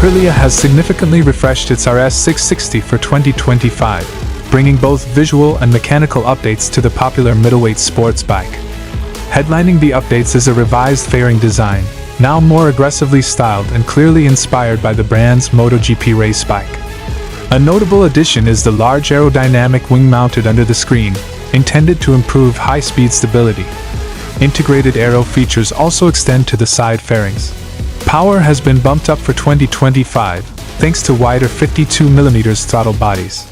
Aprilia has significantly refreshed its RS 660 for 2025, bringing both visual and mechanical updates to the popular middleweight sports bike. Headlining the updates is a revised fairing design, now more aggressively styled and clearly inspired by the brand's MotoGP race bike. A notable addition is the large aerodynamic wing mounted under the screen, intended to improve high-speed stability. Integrated aero features also extend to the side fairings. Power has been bumped up for 2025, thanks to wider 52mm throttle bodies.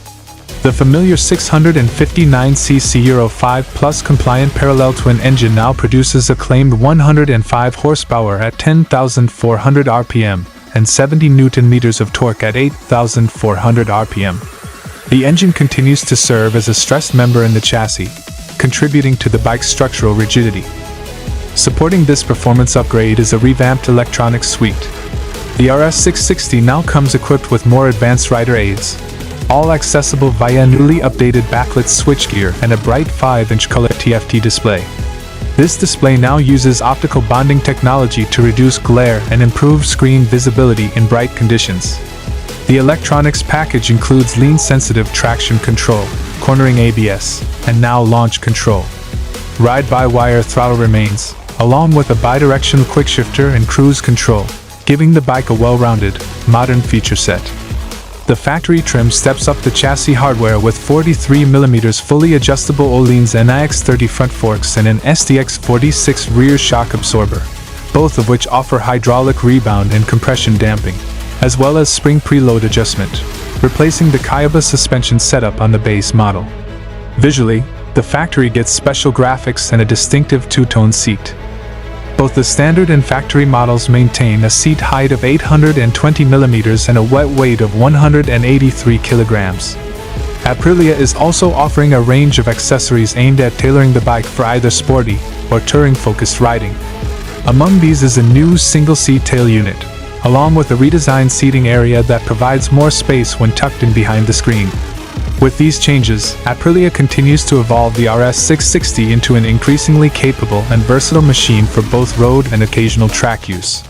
The familiar 659cc Euro 5 Plus compliant parallel twin engine now produces a claimed 105 horsepower at 10,400 rpm and 70 Nm of torque at 8,400 rpm. The engine continues to serve as a stressed member in the chassis, contributing to the bike's structural rigidity. Supporting this performance upgrade is a revamped electronics suite. The RS 660 now comes equipped with more advanced rider aids, all accessible via newly updated backlit switchgear and a bright 5-inch color TFT display. This display now uses optical bonding technology to reduce glare and improve screen visibility in bright conditions. The electronics package includes lean-sensitive traction control, cornering ABS, and now launch control. Ride-by-wire throttle remains, along with a bidirectional quick shifter and cruise control, giving the bike a well-rounded, modern feature set. The factory trim steps up the chassis hardware with 43mm fully adjustable Öhlins NIX30 front forks and an SDX46 rear shock absorber, both of which offer hydraulic rebound and compression damping, as well as spring preload adjustment, replacing the Kayaba suspension setup on the base model. Visually, the factory gets special graphics and a distinctive two-tone seat. Both the standard and factory models maintain a seat height of 820mm and a wet weight of 183 kg. Aprilia is also offering a range of accessories aimed at tailoring the bike for either sporty or touring-focused riding. Among these is a new single-seat tail unit, along with a redesigned seating area that provides more space when tucked in behind the screen. With these changes, Aprilia continues to evolve the RS 660 into an increasingly capable and versatile machine for both road and occasional track use.